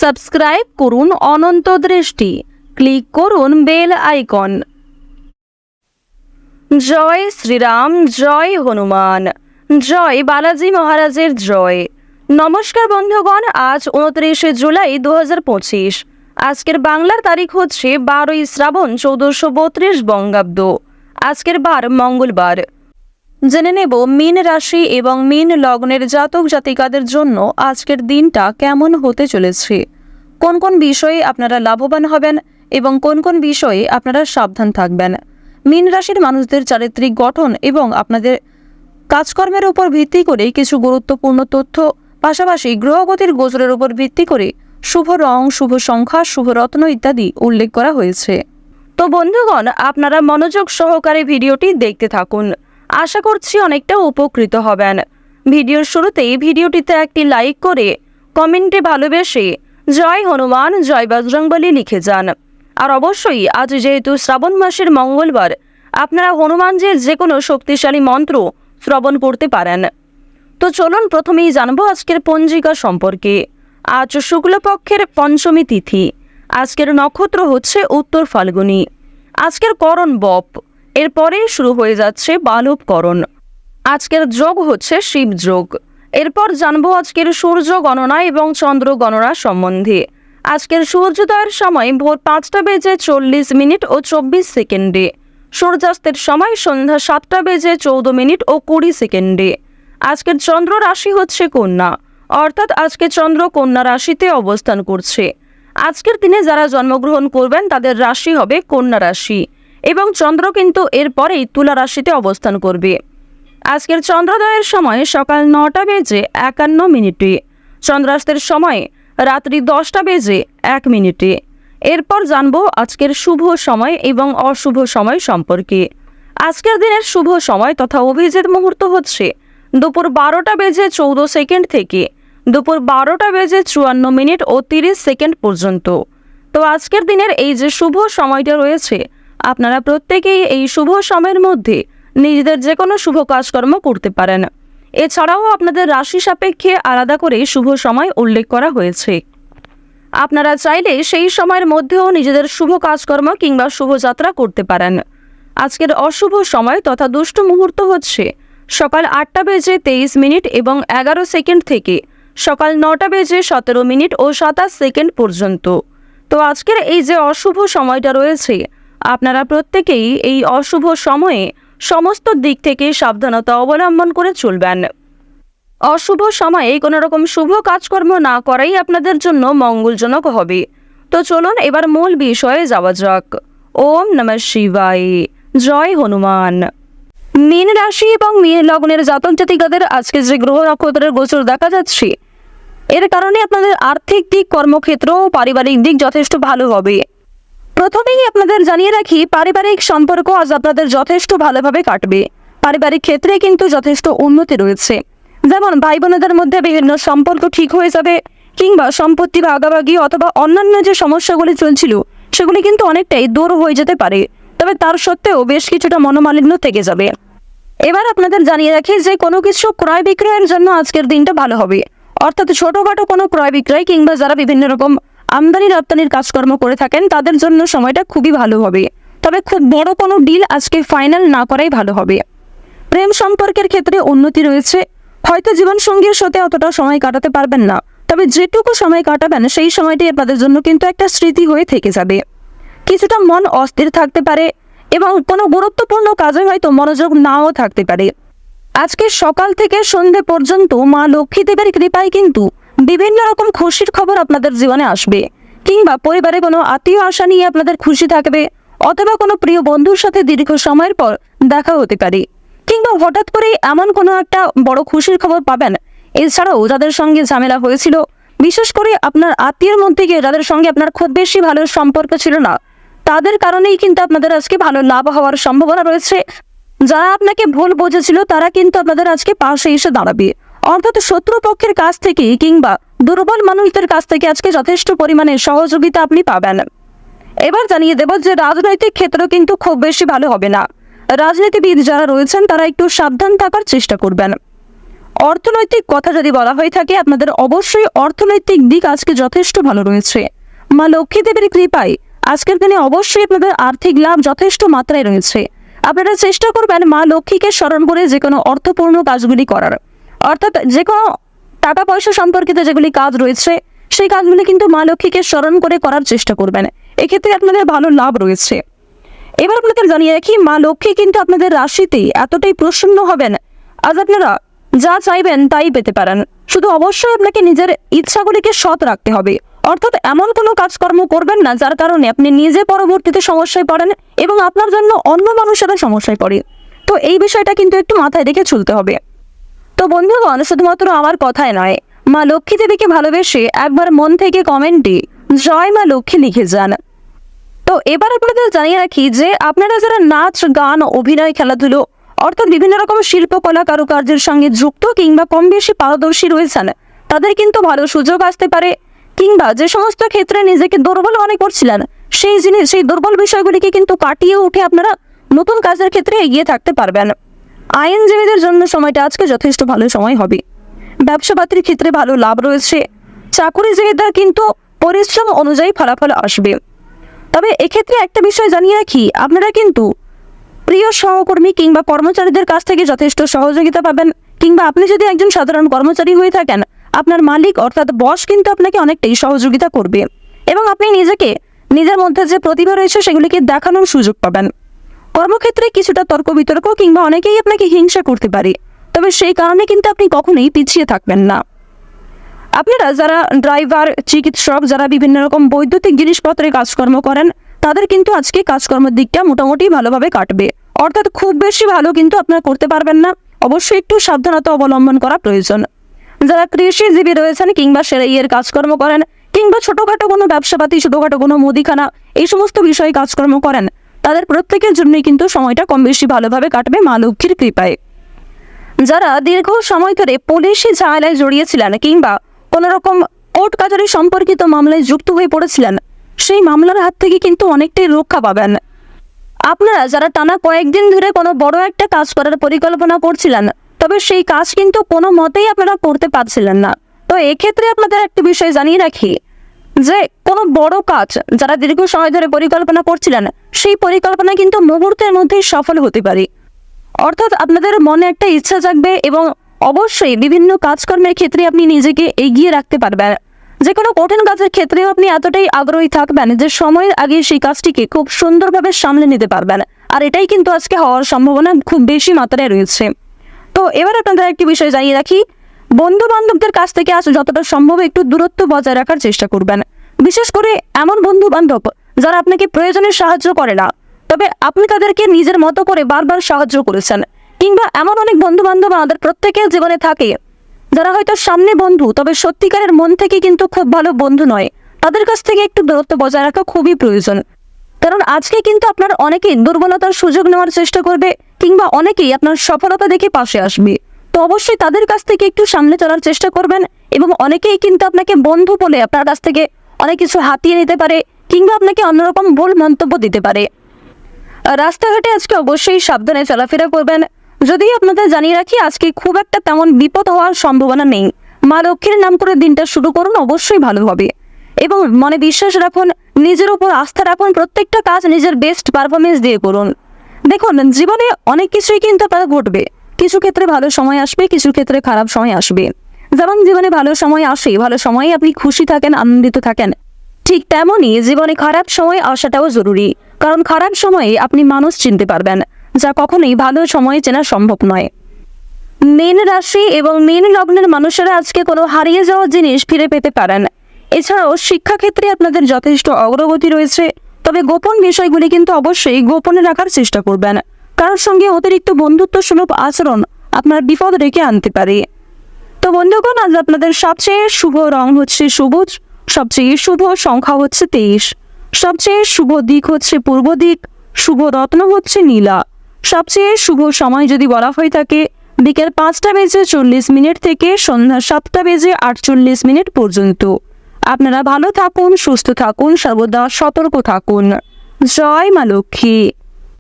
Subscribe করুন অনন্ত দৃষ্টি, click করুন বেল আইকন। জয় শ্রীরাম, জয় হনুমান, জয় বালাজি মহারাজের জয়। নমস্কার বন্ধুগণ, আজ 29শে জুলাই 2025। আজকের বাংলার তারিখ হচ্ছে 12ই শ্রাবণ 1432 বঙ্গাব্দ। আজকের বার মঙ্গলবার। জেনে নেব মীন রাশি এবং মীন লগ্নের জাতক জাতিকাদের জন্য আজকের দিনটা কেমন হতে চলেছে, কোন কোন বিষয়ে আপনারা লাভবান হবেন এবং কোন কোন বিষয়ে আপনারা সাবধান থাকবেন। মীন রাশির মানুষদের চারিত্রিক গঠন এবং আপনাদের কাজকর্মের উপর ভিত্তি করে কিছু গুরুত্বপূর্ণ তথ্য, পাশাপাশি গ্রহগতির গোচরের উপর ভিত্তি করে শুভ রং, শুভ সংখ্যা, শুভ রত্ন ইত্যাদি উল্লেখ করা হয়েছে। তো বন্ধুগণ, আপনারা মনোযোগ সহকারে ভিডিওটি দেখতে থাকুন। আশা করছি অনেকটা উপকৃত হবেন। ভিডিওর শুরুতেই ভিডিওটিতে একটি লাইক করে কমেন্টে ভালোবেসে জয় হনুমান, জয় বজরংবলী লিখে যান। আর অবশ্যই আজ যেহেতু শ্রাবণ মাসের মঙ্গলবার, আপনারা হনুমানজির যে কোনো শক্তিশালী মন্ত্র শ্রবণ করতে পারেন। তো চলুন প্রথমেই জানবো আজকের পঞ্জিকা সম্পর্কে। আজ শুক্লপক্ষের পঞ্চমী তিথি। আজকের নক্ষত্র হচ্ছে উত্তর ফাল্গুনী। আজকের করণ বপ, এরপরেই শুরু হয়ে যাচ্ছে বালবকরণ। আজকের যোগ হচ্ছে শিব যোগ। এরপর জানবো আজকের সূর্য গণনা এবং চন্দ্র গণনা সম্বন্ধে। আজকের সূর্যোদয়ের সময় ভোর 5:40 ও 24 সেকেন্ডে। সূর্যাস্তের সময় সন্ধ্যা 7:14 ও 20 সেকেন্ডে। আজকের চন্দ্র রাশি হচ্ছে কন্যা, অর্থাৎ আজকে চন্দ্র কন্যা রাশিতে অবস্থান করছে। আজকের দিনে যারা জন্মগ্রহণ করবেন তাদের রাশি হবে কন্যা রাশি এবং চন্দ্র কিন্তু এরপরেই তুলা রাশিতে অবস্থান করবে। আজকের চন্দ্রোদয়ের সময় সকাল 9:51। চন্দ্রাস্তের সময় রাত্রি 10:01। এরপর জানবো আজকের শুভ সময় এবং অশুভ সময় সম্পর্কে। আজকের দিনের শুভ সময় তথা অভিজিৎ মুহূর্ত হচ্ছে দুপুর 12:14 থেকে দুপুর 12:54 ও 30 সেকেন্ড পর্যন্ত। তো আজকের দিনের এই যে শুভ সময়টা রয়েছে, আপনারা প্রত্যেকেই এই শুভ সময়ের মধ্যে নিজেদের যে কোনো শুভ কাজকর্ম করতে পারেন। এছাড়াও আপনাদের রাশি সাপেক্ষে আলাদা করে শুভ সময় উল্লেখ করা হয়েছে। আপনারা চাইলে সেই সময়ের মধ্যেও নিজেদের শুভ কাজকর্ম কিংবা শুভযাত্রা করতে পারেন। আজকের অশুভ সময় তথা দুষ্ট মুহূর্ত হচ্ছে সকাল 8:23 এবং 11 সেকেন্ড থেকে সকাল 9:17 ও 27 সেকেন্ড পর্যন্ত। তো আজকের এই যে অশুভ সময়টা রয়েছে, আপনারা প্রত্যেকেই এই অশুভ সময়ে সমস্ত দিক থেকে সাবধানতা অবলম্বন করে চলবেন। অশুভ সময়ে কোনো রকম শুভ কাজকর্ম না করাই আপনাদের জন্য মঙ্গলজনক হবে। তো চলুন এবার মূল বিষয়ে যাওয়া যাক। ওম নমঃ শিবায়, জয় হনুমান। মীন রাশি এবং মীন লগ্নের জাতক জাতিকাদের আজকে যে গ্রহ নক্ষত্রের গোচর দেখা যাচ্ছে, এর কারণে আপনাদের আর্থিক দিক, কর্মক্ষেত্র ও পারিবারিক দিক যথেষ্ট ভালো হবে। প্রথমেই আপনাদের জানিয়ে রাখি, পারিবারিক সম্পর্ক আজ আপনাদের যথেষ্ট ভালোভাবে কাটবে। পারিবারিক ক্ষেত্রে কিন্তু যথেষ্ট উন্নতি রয়েছে। যেমন ভাই বোনেদের মধ্যে বিভিন্ন সম্পর্ক ঠিক হয়ে যাবে, কিংবা সম্পত্তি ভাগাভাগি অথবা অন্যান্য যে সমস্যাগুলি চলছিল সেগুলি কিন্তু অনেকটাই দূর হয়ে যেতে পারে। তবে তার সত্ত্বেও বেশ কিছুটা মনোমালিন্য থেকে যাবে। এবার আপনাদের জানিয়ে রাখি যে কোনো কিছু ক্রয় বিক্রয়ের জন্য আজকের দিনটা ভালো হবে। অর্থাৎ ছোটখাটো কোনো ক্রয় বিক্রয় কিংবা যারা বিভিন্ন রকম আমদানি রপ্তানির কাজকর্ম করে থাকেন তাদের জন্য সময়টা খুবই ভালো হবে। তবে খুব বড় কোনো ডিল আজকে ফাইনাল না করাই ভালো হবে। প্রেম সম্পর্কের ক্ষেত্রে উন্নতি রয়েছে। হয়তো জীবনসঙ্গীর সাথে অতটা সময় কাটাতে পারবেন না, তবে যেটুকু সময় কাটাবেন সেই সময়টি আপনাদের জন্য কিন্তু একটা স্মৃতি হয়ে থেকে যাবে। কিছুটা মন অস্থির থাকতে পারে এবং কোনো গুরুত্বপূর্ণ কাজে হয়তো মনোযোগ নাও থাকতে পারে। আজকে সকাল থেকে সন্ধ্যে পর্যন্ত মা লক্ষ্মী দেবের কৃপায় কিন্তু বিভিন্ন রকম খুশির খবর আপনাদের জীবনে আসবে, কিংবা পরিবারে কোনো আত্মীয় আশা নিয়ে আপনাদের খুশি থাকবে, অথবা কোনো প্রিয় বন্ধুর সাথে দীর্ঘ সময়ের পর দেখা হতে পারে, কিংবা হঠাৎ করে এমন কোনো একটা বড় খুশির খবর পাবেন। এছাড়াও যাদের সঙ্গে ঝামেলা হয়েছিল, বিশেষ করে আপনার আত্মীয়ের মধ্যে গিয়ে যাদের সঙ্গে আপনার খুব বেশি ভালো সম্পর্ক ছিল না, তাদের কারণেই কিন্তু আপনাদের আজকে ভালো লাভ হওয়ার সম্ভাবনা রয়েছে। যারা আপনাকে ভুল বুঝেছিল তারা কিন্তু আপনাদের আজকে পাশে এসে দাঁড়াবে। অর্থাৎ শত্রুপক্ষের কাছ থেকে কিংবা দুর্বল মানুষদের কাছ থেকে আজকে যথেষ্ট পরিমাণে সহযোগিতা আপনি পাবেন। এবার জানিয়ে দেব যে রাজনৈতিক ক্ষেত্র কিন্তু খুব বেশি ভালো হবে না। রাজনীতিবিদ যারা রয়েছেন তারা একটু সাবধান থাকার চেষ্টা করবেন। অর্থনৈতিক কথা যদি বলা হয়ে থাকে, আপনাদের অবশ্যই অর্থনৈতিক দিক আজকে যথেষ্ট ভালো রয়েছে। মা লক্ষ্মী দেবীর কৃপায় আজকের দিনে অবশ্যই আপনাদের আর্থিক লাভ যথেষ্ট মাত্রায় রয়েছে। আপনারা চেষ্টা করবেন মা লক্ষ্মীকে স্মরণ করে যে কোনো অর্থপূর্ণ কাজগুলি করার, অর্থাৎ যে কোনো টাকা পয়সা সম্পর্কিত যেগুলি কাজ রয়েছে সেই কাজগুলি কিন্তু মা লক্ষ্মীকে স্মরণ করে করার চেষ্টা করবেন। এক্ষেত্রে আপনাদের ভালো লাভ রয়েছে। এবার আপনাদের জানিয়ে রাখি, মা লক্ষ্মী কিন্তু আপনাদের রাশিতে এতটাই প্রসন্ন হবেন, আজ আপনারা যা চাইবেন তাই পেতে পারেন। শুধু অবশ্যই আপনাকে নিজের ইচ্ছাগুলিকে সৎ রাখতে হবে, অর্থাৎ এমন কোনো কাজকর্ম করবেন না যার কারণে আপনি নিজে পরবর্তীতে সমস্যায় পড়েন এবং আপনার জন্য অন্য মানুষেরা সমস্যায় পড়ে। তো এই বিষয়টা কিন্তু একটু মাথায় রেখে চলতে হবে। তো বন্ধুগণ, শুধুমাত্র আমার কথায় নয়, মা লক্ষ্মী দেবীকে ভালোবেসে একবার মন থেকে কমেন্টে জয় মা লক্ষ্মী লিখে যান। তো এবার আপনাদের জানিয়ে রাখি যে আপনারা যারা নাচ, গান, অভিনয়, খেলাধুলো অর্থাৎ বিভিন্ন রকম শিল্পকলা কারুকার্যের সঙ্গে যুক্ত কিংবা কম বেশি পারদর্শী রয়েছেন, তাদের কিন্তু ভালো সুযোগ আসতে পারে। কিংবা যে সমস্ত ক্ষেত্রে নিজেকে দুর্বল মনে করছিলেন, সেই দুর্বল বিষয়গুলিকে কিন্তু কাটিয়ে উঠে আপনারা নতুন কাজের ক্ষেত্রে এগিয়ে থাকতে পারবেন। আইনজীবীদের জন্য সময়টা আজকে যথেষ্ট ভালো সময় হবে। ব্যবসাপাতির ক্ষেত্রে ভালো লাভ রয়েছে। চাকুরিজীবীদের কিন্তু পরিশ্রম অনুযায়ী ফলাফল আসবে। তবে এক্ষেত্রে একটা বিষয় জানিয়ে রাখি, আপনারা কিন্তু প্রিয় সহকর্মী কিংবা কর্মচারীদের কাছ থেকে যথেষ্ট সহযোগিতা পাবেন। কিংবা আপনি যদি একজন সাধারণ কর্মচারী হয়ে থাকেন, আপনার মালিক অর্থাৎ বস কিন্তু আপনাকে অনেকটাই সহযোগিতা করবে এবং আপনি নিজের মধ্যে যে প্রতিভা রয়েছে সেগুলিকে দেখানোর সুযোগ পাবেন। কর্মক্ষেত্রে কিছুটা তর্ক বিতর্ক কিংবা অনেকেই আপনাকে হিংসা করতে পারে, তবে সেই কারণে কিন্তু আপনি কখনোই পিছিয়ে থাকবেন না। আপনারা যারা ড্রাইভার, চিকিৎসক, যারা বিভিন্ন রকম বৈদ্যুতিক জিনিসপত্রে কাজকর্ম করেন, তাদের কিন্তু আজকে কাজকর্মের দিকটা মোটামুটি ভালোভাবে কাটবে। অর্থাৎ খুব বেশি ভালো কিন্তু আপনারা করতে পারবেন না, অবশ্যই একটু সাবধানতা অবলম্বন করা প্রয়োজন। যারা কৃষিজীবী রয়েছেন কিংবা সেলাইয়ের কাজকর্ম করেন কিংবা ছোটোখাটো কোনো ব্যবসাপাতি, ছোটোখাটো কোনো মুদিখানা, এই সমস্ত বিষয়ে কাজকর্ম করেন, তাদের প্রত্যেকের জন্যই কিন্তু সময়টা কম বেশি ভালোভাবে কাটবে মা লক্ষ্মীর কৃপায়। যারা দীর্ঘ সময় ধরে পুলিশি ঝামেলায় জড়িয়েছিলেন কিংবা কোনো রকম কোর্ট কাচারি সম্পর্কিত মামলায় যুক্ত হয়ে পড়েছিলেন, সেই মামলার হাত থেকে কিন্তু অনেকটাই রক্ষা পাবেন। আপনারা যারা টানা কয়েকদিন ধরে কোনো বড় একটা কাজ করার পরিকল্পনা করছিলেন, তবে সেই কাজ কিন্তু কোনো মতেই আপনারা করতে পারছিলেন না, তো এক্ষেত্রে আপনাদের একটা বিষয় জানিয়ে রাখি যে কোনো বড় কাজ যারা দীর্ঘ সময় ধরে পরিকল্পনা করছিলেন, সেই পরিকল্পনা কিন্তু মুহূর্তের মধ্যেই সফল হতে পারে। অর্থাৎ আপনাদের মনে একটা ইচ্ছা জাগবে এবং অবশ্যই বিভিন্ন কাজকর্মের ক্ষেত্রে আপনি নিজেকে এগিয়ে রাখতে পারবেন। যে কোনো কঠিন কাজের ক্ষেত্রেও আপনি এতটাই আগ্রহী থাকবেন যে সময়ের আগে সেই কাজটিকে খুব সুন্দরভাবে সামলে নিতে পারবেন, আর এটাই কিন্তু আজকে হওয়ার সম্ভাবনা খুব বেশি মাত্রায় রয়েছে। তো এবার আপনাদের একটি বিষয় জানিয়ে রাখি, বন্ধু বান্ধবদের কাছ থেকে আজ যতটা সম্ভব একটু দূরত্ব বজায় রাখার চেষ্টা করবেন। বিশেষ করে এমন বন্ধু বান্ধব যারা আপনাকে প্রয়োজনে সাহায্য করে না, তবে আপনি তাদেরকে নিজের মতো করে বারবার সাহায্য করেছেন। কিংবা এমন অনেক বন্ধু বান্ধব আমাদের প্রত্যেকের জীবনে থাকে যারা হয়তো সামনে বন্ধু, তবে সত্যিকারের মন থেকে কিন্তু খুব ভালো বন্ধু নয়। তাদের কাছ থেকে একটু দূরত্ব বজায় রাখা খুবই প্রয়োজন, কারণ আজকে কিন্তু আপনার অনেকেই দুর্বলতার সুযোগ নেওয়ার চেষ্টা করবে কিংবা অনেকেই আপনার সফলতা দেখে পাশে আসবে। তো অবশ্যই তাদের কাছ থেকে একটু সামনে চলার চেষ্টা করবেন এবং অনেকেই কিন্তু আপনাকে বন্ধু বলে আপনার কাছ থেকে অনেক কিছু হাতিয়ে নিতে পারে কিংবা আপনাকে অন্যরকম ভুল মন্তব্য দিতে পারে। রাস্তাঘাটে আজকে অবশ্যই সাবধানে চলাফেরা করবেন। যদিও আপনাদের জানিয়ে রাখি, আজকে খুব একটা তেমন বিপদ হওয়ার সম্ভাবনা নেই। মা লক্ষ্মীর নাম করে দিনটা শুরু করুন, অবশ্যই ভালো হবে এবং মনে বিশ্বাস রাখুন, নিজের উপর আস্থা রাখুন, প্রত্যেকটা কাজ নিজের বেস্ট পারফরমেন্স দিয়ে করুন। দেখুন, জীবনে অনেক কিছুই কিন্তু আপনার ঘটবে। কিছু ক্ষেত্রে ভালো সময় আসবে, কিছু ক্ষেত্রে খারাপ সময় আসবে। যেমন জীবনে ভালো সময় আসে, ভালো সময়ে আপনি খুশি থাকেন, আনন্দিত থাকেন, ঠিক তেমনই জীবনে খারাপ সময় আসাটাও জরুরি। কারণ খারাপ সময়ে আপনি মানুষ চিনতে পারবেন, যা কখনোই ভালো সময়ে চেনা সম্ভব নয়। মীন রাশি এবং মীন লগ্নের মানুষেরা আজকে কোনো হারিয়ে যাওয়া জিনিস ফিরে পেতে পারেন। এছাড়াও শিক্ষাক্ষেত্রে আপনাদের যথেষ্ট অগ্রগতি রয়েছে, তবে গোপন বিষয়গুলি কিন্তু অবশ্যই গোপনে রাখার চেষ্টা করবেন। কারোর সঙ্গে অতিরিক্ত বন্ধুত্ব সুলভ আচরণ আপনার বিপদ রেখে আনতে পারে। তো বন্ধুগণ, আজ আপনাদের সবচেয়ে শুভ রং হচ্ছে সবুজ, সবচেয়ে শুভ সংখ্যা হচ্ছে 23, সবচেয়ে শুভ দিক হচ্ছে পূর্ব দিক, শুভ রত্ন হচ্ছে নীলা। সবচেয়ে শুভ সময় যদি বলা হয়ে থাকে বিকেল 5:40 থেকে সন্ধ্যা 7:48 পর্যন্ত। আপনারা ভালো থাকুন, সুস্থ থাকুন, সর্বদা সতর্ক থাকুন। জয় মা লক্ষ্মী।